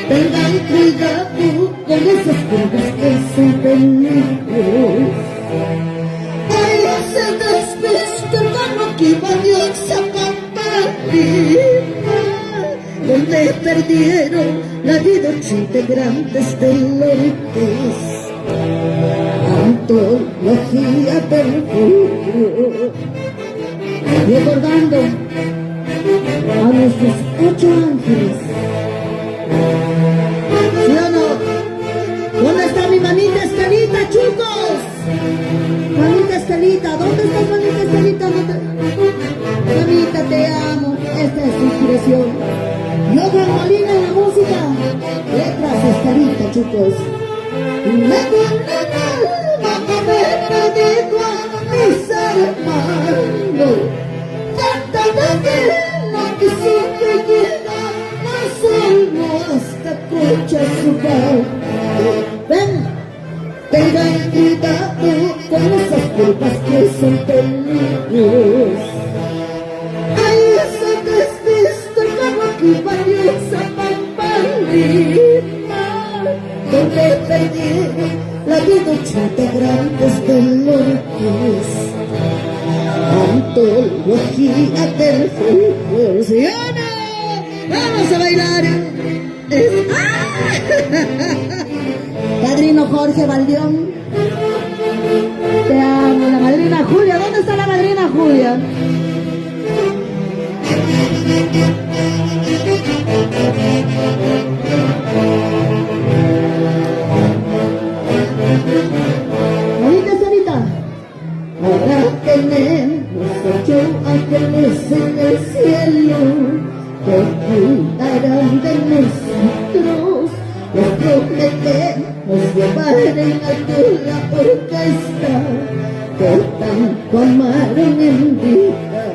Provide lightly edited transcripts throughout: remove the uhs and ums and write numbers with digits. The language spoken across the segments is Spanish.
Tengan cuidado con esas curvas que son peligros. Ay, se despiste el barro que invadió Zapaparita, donde perdieron la vida 8 integrantes del Loritis. Antología del futuro, recordando a nuestros 8 ángeles. ¿Sí o no? ¿Dónde está mi manita Estelita, chicos? Manita Estelita, ¿dónde estás, manita Estelita? Manita, te amo. Esta es tu inspiración. Yoga Molina en la música. Letras Estelita, chicos. Me perdido a mis hermanos. No quise llegar más solo hasta Cocha su paz. Ven, tengan cuidado con esas curvas que son peligros. Ahí se desviste el carro que invadió Zapaparita, donde perdieron la vida 8 integrantes del Loritis. Antología del fútbol. ¿Sí o no? Vamos a bailar. Padrino Jorge Valdión, te amo. La madrina Julia, ¿dónde está la madrina Julia? Ahorita, Sarita. Ahora tenemos 8 ángeles en el cielo que cuidarán de nosotros. Les prometemos llevar en alto la orquesta que tanto amaron en vida.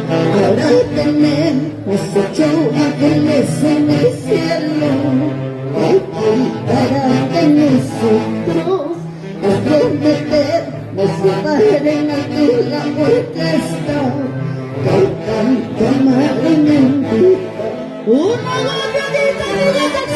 Ahora tenemos 8 ángeles en el cielo que cuidarán de nosotros. Les prometemos llevar en alto la orquesta que tanto amaron en vida. ¡Una golpeadita de la canción!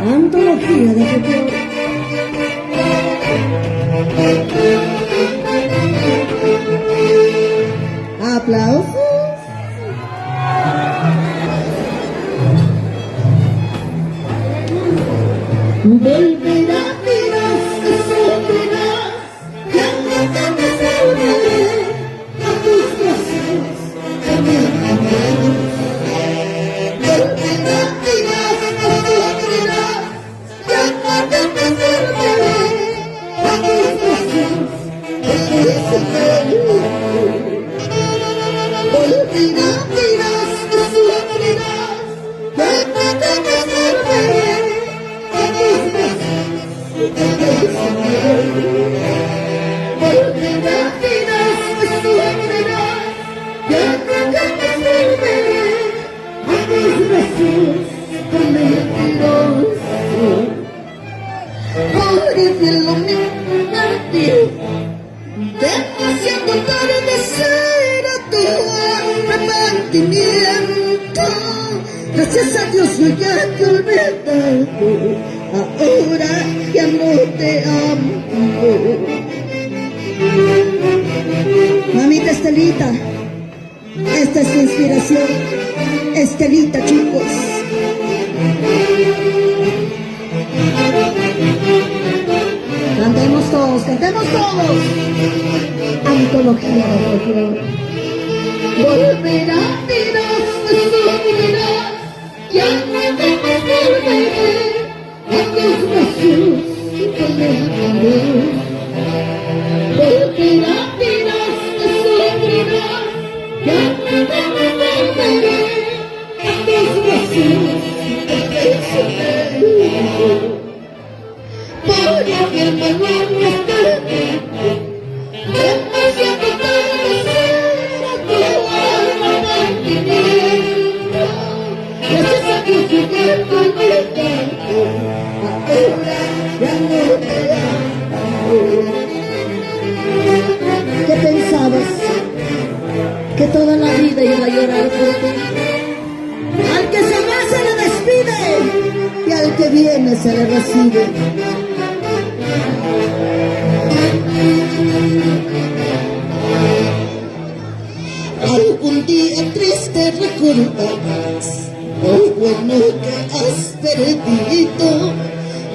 Antología de futuro. Aplausos. Volverá, miras, te sonreirás, ya no te desahogaré a tus brazos, volverá, miras, te sonreirás, ya no te desahogaré a tus brazos, volverá, miras, te sonreirás, ya no te desahogaré. Demasiado tarde será tu arrepentimiento. Gracias a Dios yo ya te olvidé. nuestra inspiración, Estelita, chicos. Cantemos todos, cantemos todos. Antología de folclore. Volverá, dirás, sufrirás, ya no te volveré a tus brazos y condenaré. Volverá, dirás, sufrirás, ya no te volveré a tus brazos y condenaré. Porque mi hermano me está demasiado tarde será tu alma mantenida. Gracias a Dios que te conecta, ahora ya no te amo. ¿Qué pensabas? Que toda la vida iba a llorar por ti. Al que se va se le despide y al que viene se le recibe. Algún día triste recordarás lo bueno que has perdido.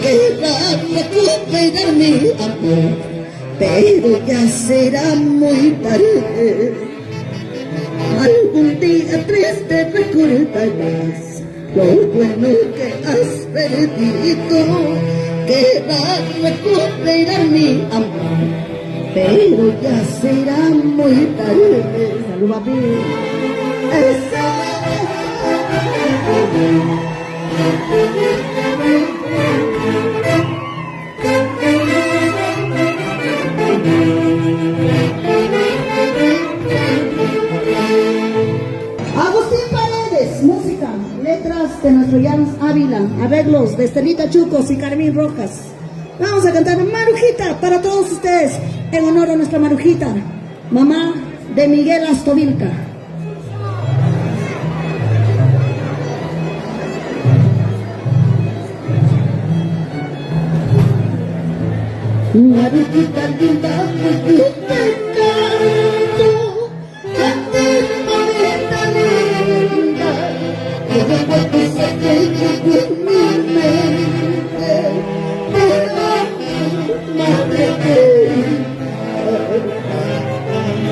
Querrás recuperar mi amor, pero ya será muy tarde. Algún día triste recordarás lo bueno que has perdido. Querrás recuperar mi amor, pero ya será muy tarde. Salud, papi. Agustín Paredes, música, letras de nuestro Llanos Ávila, arreglos de Estelita Chucos y Carmín Rojas. Vamos a cantar Marujita para todos ustedes, en honor a nuestra Marujita, mamá de Miguel Astovilca. Marujita linda, yo te canto, a ti mamita linda, que recuerdo ese que llegó en mi mente. Madre querida,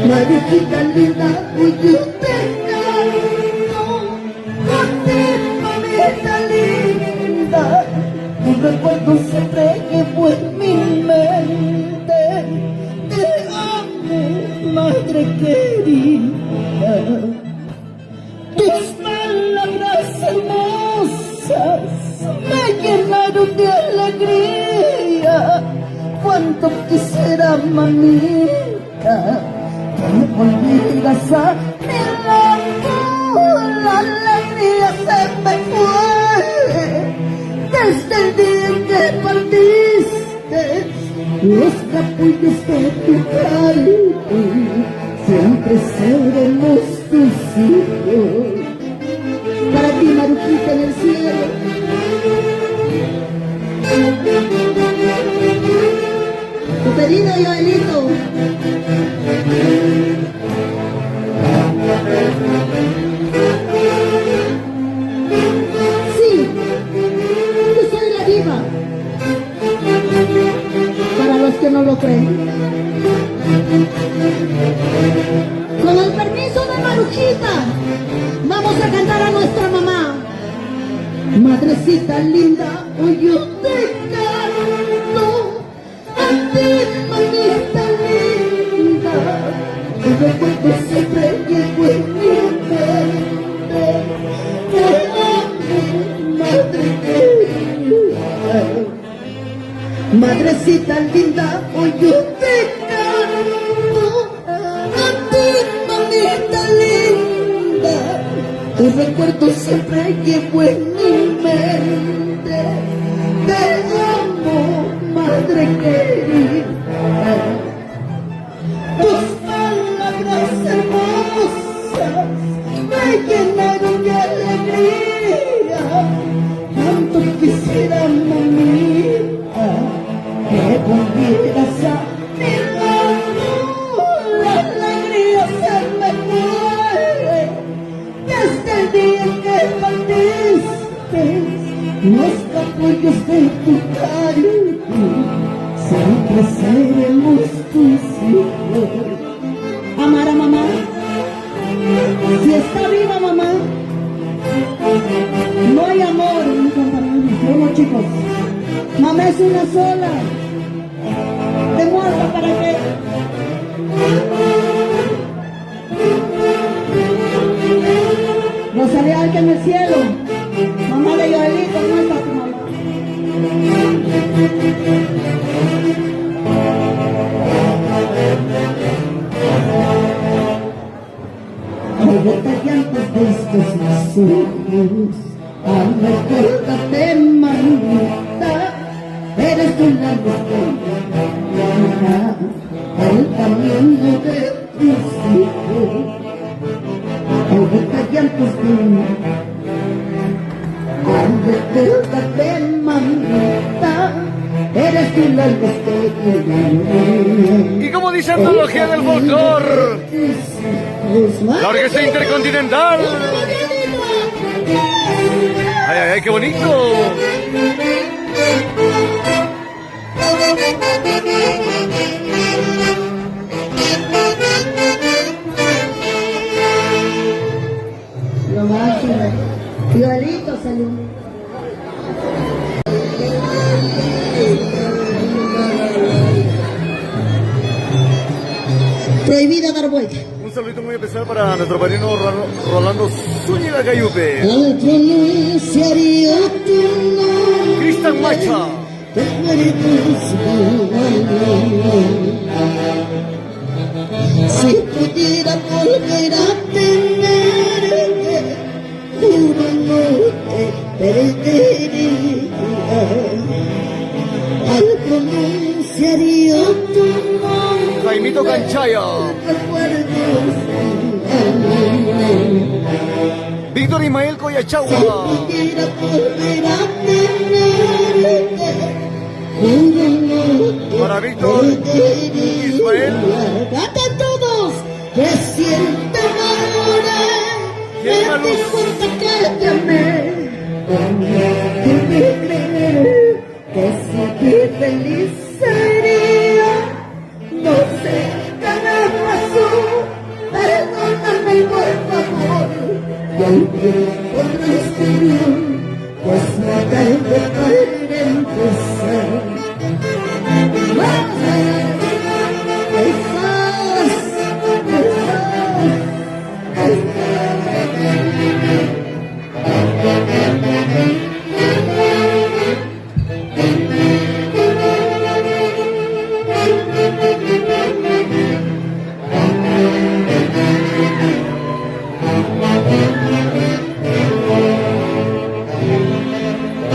Marujita linda, hoy yo te canto, a ti mamita linda, un recuerdo siempre llevo en mi mente. Te amo, madre querida, tus palabras hermosas me llenaron de alegría. Cuánto quisiera, mamita, que me volvieras a mi lado. La alegría se me fue desde el día en que partiste. Los capullos de tu jardín siempre seremos tus hijos. Para ti, Marujita, en el cielo. Tu pedido, Joelito. Sí, yo soy la diva. Para los que no lo creen. Con el permiso de Marujita, vamos a cantar a nuestra mamá. Madrecita linda, hoy yo te canto, a ti, mamita linda, tu recuerdo siempre llevo en mi mente. Te amo, madre querida, madrecita linda, hoy yo te canto, a ti, mamita linda, tu recuerdo siempre llevo en mi mente. Te amo, madre querida, tus palabras hermosas me llenaron de alegría. Cuánto quisiera, mamita, que volvieras a mi lado. La alegría se me fue capullos de tu cariño, siempre seremos tus hijos. Amar a mamá, si está viva mamá, no hay amor, ¿cómo chicos? Mamá es una sola, de muerta para qué. Rosalía Alca en el cielo, mamá de Joelito, ¿cómo está tu mamá? Al botar llantos de estos mis ojos, al recordarte mamita, eres tú la estrella, el camino de tus hijos. Al botar llantos de al recordarte mamita, eres tú la estrella. Y como dice Antología del Folclor, la Orquesta Intercontinental. ¡Ay, ay, ay, qué bonito! Lo máximo. Igualito salió. Prohibida dar vuelta. Un saludito muy especial para nuestro padrino Rolando Zúñiga Cayupe. Al pronunciaría tu nombre, Cristian Macha. si pudiera volver a tenerte, juro no te perdería. Al pronunciaría tu nombre, Jaimito Canchaya. recuerdos. Víctor Ismael Coyachagua. Si pudiera volver a tenerte, juro no te Para Víctor Ismael. ¡Canten todos! Que siente valores, ¿Quién me más di luz? cuenta que te amé. Que me creer que si te feliz sería, no sé qué me pasó, perdóname por favor. Y al tiempo transcurrió, pues no tarde para empezar. ¡Vamos!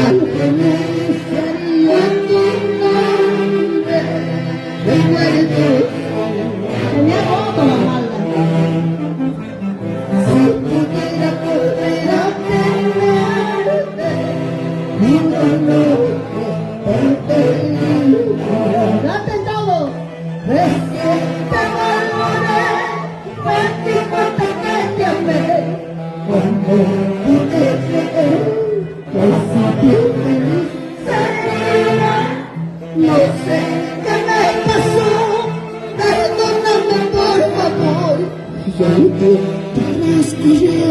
Al pronunciaría tu nombre, recuerdo. Tenía roto la falda. Si pudiera volver a tenerte, juro no te perdería. ¡Canten todos! Reciente valores, me di cuenta que te amé. Cuando pude creer que si te feliz sería, no sé qué me pasó, perdóname por favor. Y el tiempo transcurrió,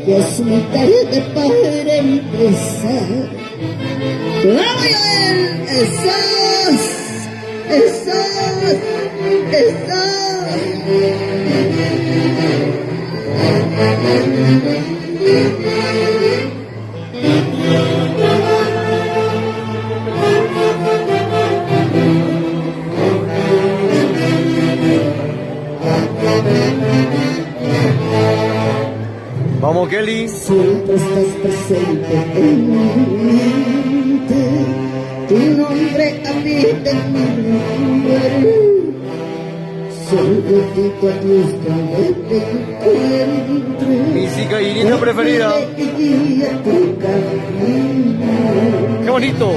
y es muy tarde para empezar. ¡Bravo, Joel! ¡Esos! ¡Esos! Vamos, Kelly. Siempre estás presente en mi mente, tu nombre habita en mi recuerdo. Solo digo adiós cuando te encuentre. Mi cicairita preferida. ¡Qué bonito!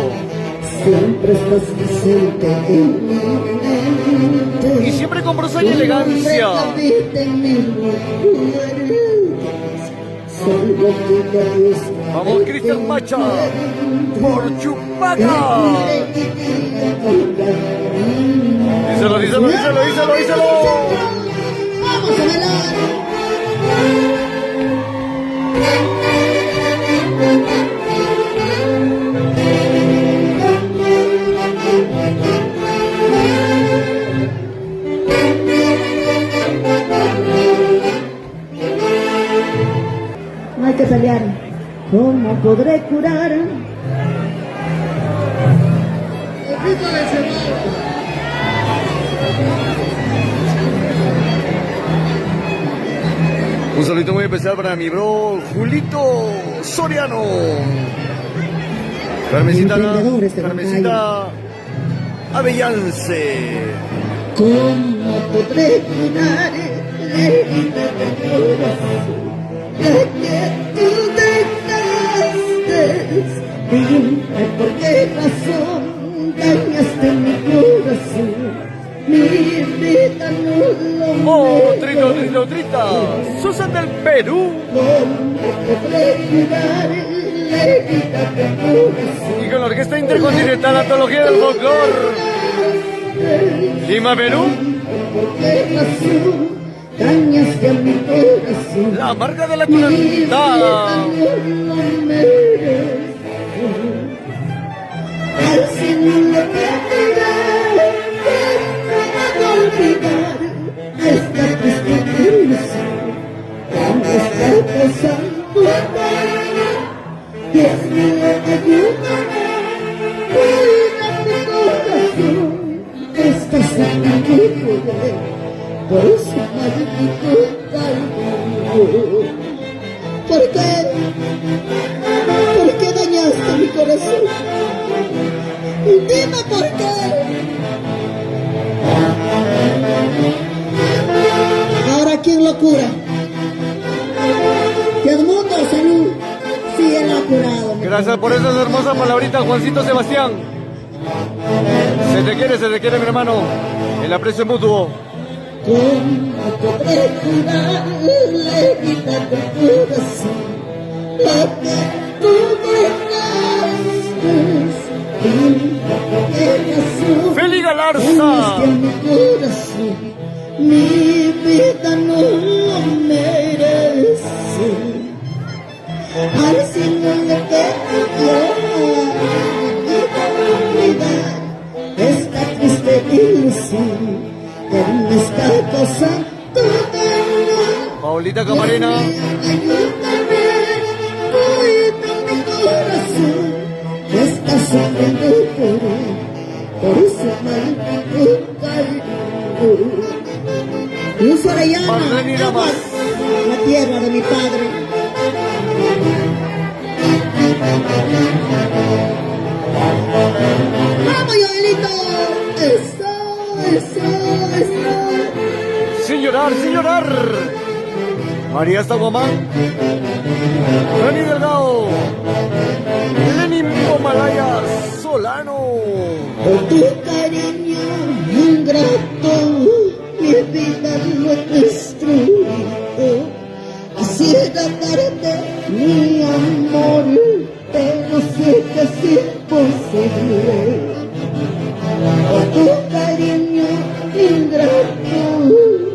Siempre estás presente en mi mente. Y siempre con prosa y elegancia. solo tú te ves. Vamos, Cristian Macha, por Chupaca. Díselo, díselo, díselo, díselo, díselo. Vamos a bailar. No hay que pelear. ¿Cómo podré curar? Un saludito muy especial para mi bro Julito Soriano. Carmencita Avellance. ¿Cómo podré curar la herida del corazón? La que tú dejaste. Dime por qué razón dañaste mi corazón. Mi vida no lo Oh, trito, trito, trita. Susan del Perú. ¿Cómo podré curar la herida del corazón? Y con la Orquesta Intercontinental Antología del Folclor. Lima, Perú. ¿Por qué razón dañaste a mi corazón? La marca de la culantada. Al fin lo que olvidar esta triste ilusión. Cuando está pasando Dios mío, ayúdame, cuida mi corazón. Estás en mi poder, por su maldito calvario. ¿Por qué? ¿Por qué dañaste mi corazón? Dime por qué. Ahora, ¿quién lo cura? Que Edmundo Salud sí él lo ha curado. Gracias por esas hermosas palabritas, Juancito Sebastián. Se te quiere, mi hermano. El aprecio mutuo. ¿Cómo podré curar la herida del corazón? La que tú dejaste. Dime por qué razón Feli Galarza. dañaste a mi corazón. Mi vida no lo merece. Al fin no le queda olvidar esta triste ilusión que me está causando daño. Paulita Camarena. Ayúdame, cuida mi corazón que está sufriendo por ese maldito cariño. Luz Orellana, Marlene Lamas. la tierra de mi padre. ¡Vamos, Joelito! ¡Eso! Sin llorar, sin llorar. María Zaguamán. Dani Delgado. Lenin Pomalaya Solano. Por tu cariño ingrato, mi vida lo he destruido. Quisiera darte mi amor, pero sé que es imposible. Por tu cariño ingrato,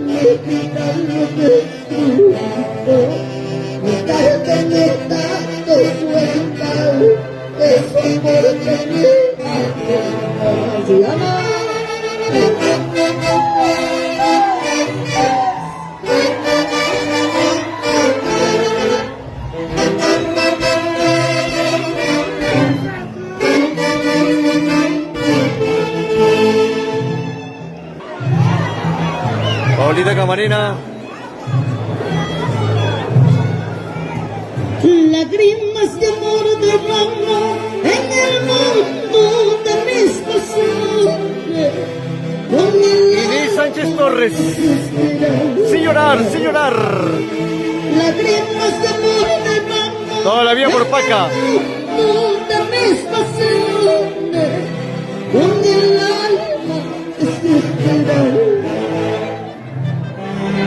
mi vida lo he destruido. Mi tarde me he dado cuenta de su amor que me se llama. Paulita Camarena. Lágrimas de amor derramo en el mundo de mis pasiones. Inés Sánchez Torres. Sin llorar, sin llorar. Lágrimas de amor derramo Toda la vida por Paca. en el mundo de mis pasiones. Con el alma desesperada.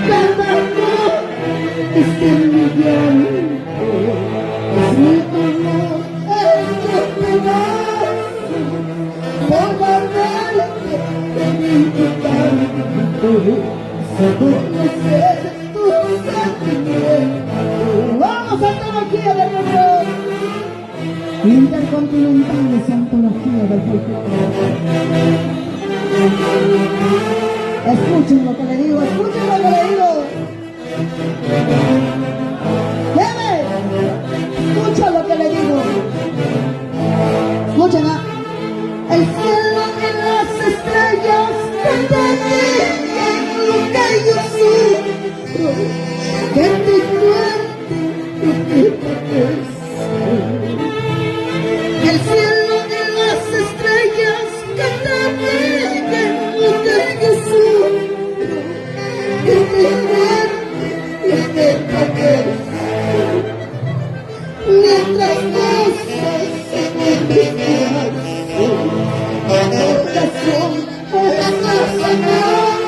Cada amor es envidiable. Vamos, antología del folclore. Intercontinentales, antología del folclore. Escuchen lo que le digo, escuchen lo que le digo. Debe, escucha lo que le digo. Escuchen, ¿ah? El cielo y las estrellas cantan lo que yo sufro, que te cuente. El cielo y las estrellas cantan lo que yo sufro, que te cuente. Mientras cosas en mi corazón, salud.